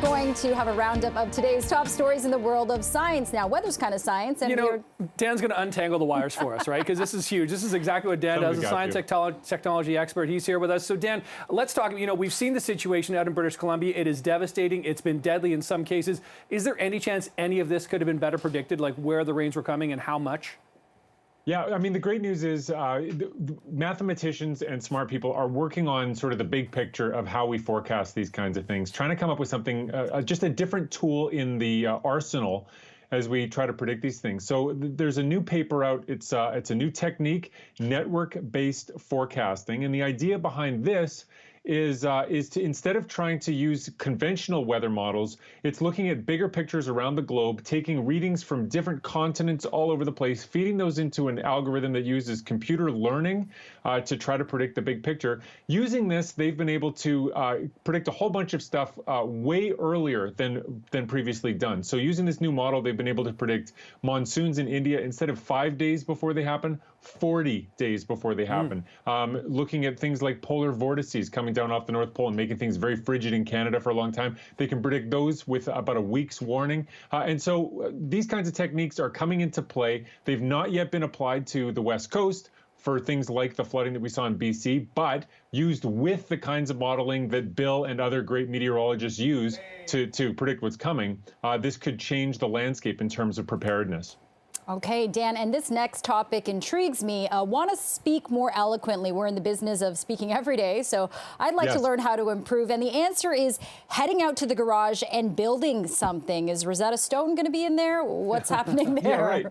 going to have a roundup of today's top stories in the world of science. Now, weather's kind of science. And Dan's going to untangle the wires for us, right? Because this is huge. This is exactly what Dan does, a science technology expert. He's here with us. So, Dan, let's talk. We've seen the situation out in British Columbia. It is devastating. It's been deadly in some cases. Is there any chance any of this could have been better predicted, like where the rains were coming and how much? Yeah, I mean, the great news is mathematicians and smart people are working on sort of the big picture of how we forecast these kinds of things, trying to come up with something, just a different tool in the arsenal as we try to predict these things. So there's a new paper out. It's a new technique, network-based forecasting. And the idea behind this is to, instead of trying to use conventional weather models, it's looking at bigger pictures around the globe, taking readings from different continents all over the place, feeding those into an algorithm that uses computer learning to try to predict the big picture. Using this, they've been able to predict a whole bunch of stuff way earlier than previously done. So using this new model, they've been able to predict monsoons in India instead of 5 days before they happen, 40 days before they happen. Looking at things like polar vortices coming down off the North Pole and making things very frigid in Canada for a long time. They can predict those with about a week's warning. And so these kinds of techniques are coming into play. They've not yet been applied to the West Coast for things like the flooding that we saw in BC, but used with the kinds of modeling that Bill and other great meteorologists use to predict what's coming. This could change the landscape in terms of preparedness. Okay, Dan, and this next topic intrigues me. Want to speak more eloquently. We're in the business of speaking every day, so I'd like to learn how to improve. And the answer is heading out to the garage and building something. Is Rosetta Stone going to be in there? What's happening there? Yeah, right.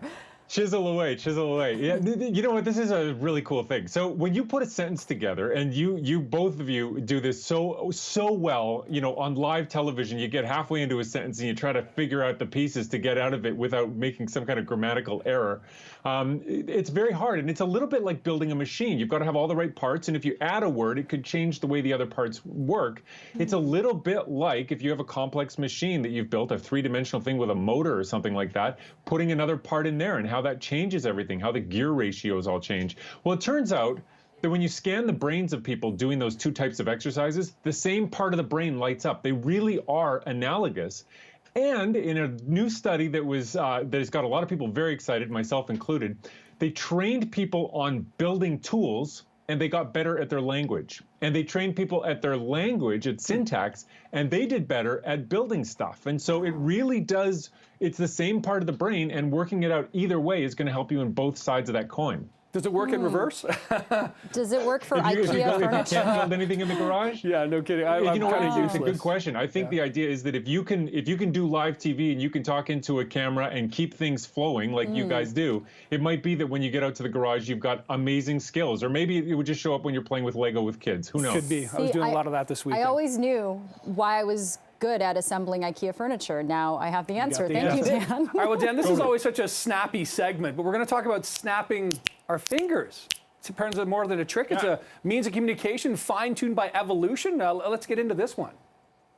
Chisel away, chisel away. Yeah, you know what? This is a really cool thing. So when you put a sentence together, and you both of you do this so well, on live television, you get halfway into a sentence and you try to figure out the pieces to get out of it without making some kind of grammatical error. It's very hard, and it's a little bit like building a machine. You've got to have all the right parts, and if you add a word, it could change the way the other parts work. It's a little bit like if you have a complex machine that you've built, a three-dimensional thing with a motor or something like that, putting another part in there and how that changes everything, how the gear ratios all change. Well, it turns out that when you scan the brains of people doing those two types of exercises, the same part of the brain lights up. They really are analogous. And in a new study that has got a lot of people very excited, myself included, they trained people on building tools, and they got better at their language. And they trained people at their language, at syntax, and they did better at building stuff. And so it really does, it's the same part of the brain, and working it out either way is going to help you in both sides of that coin. Does it work in reverse? Does it work for IKEA furniture? If you can't build anything in the garage? Yeah, no kidding. I'm kind of useless. It's a good question. I think the idea is that if you can do live TV and you can talk into a camera and keep things flowing like you guys do, it might be that when you get out to the garage, you've got amazing skills. Or maybe it would just show up when you're playing with Lego with kids. Who knows? Could be. I was doing a lot of that this weekend. I always knew why I was good at assembling IKEA furniture. Now I have the answer. Thank you, Dan. All right, well, Dan, this is always such a snappy segment, but we're going to talk about snapping our fingers. It's apparently more than a trick. It's a means of communication fine-tuned by evolution. Let's get into this one.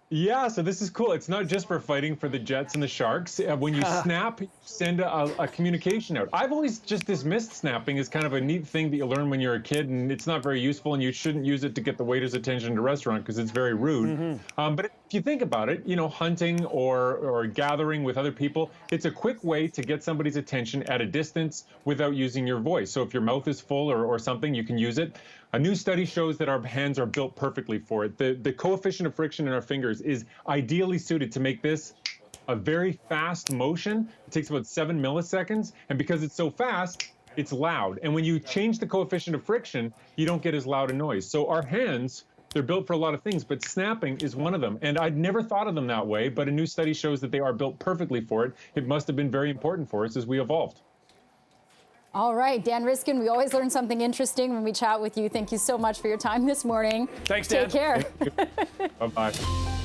Yeah, so this is cool. It's not just for fighting for the Jets and the Sharks. When you snap, you send a communication out. I've always just dismissed snapping as kind of a neat thing that you learn when you're a kid, and it's not very useful, and you shouldn't use it to get the waiter's attention at a restaurant because it's very rude. But if you think about it, hunting or gathering with other people, it's a quick way to get somebody's attention at a distance without using your voice. So if your mouth is full or something, you can use it. A new study shows that our hands are built perfectly for it. The coefficient of friction in our fingers is ideally suited to make this a very fast motion. It takes about 7 milliseconds, and because it's so fast, it's loud. And when you change the coefficient of friction, you don't get as loud a noise. So our hands, they're built for a lot of things, but snapping is one of them. And I'd never thought of them that way, but a new study shows that they are built perfectly for it. It must have been very important for us as we evolved. All right, Dan Riskin, we always learn something interesting when we chat with you. Thank you so much for your time this morning. Thanks, Dan. Take care. Bye-bye.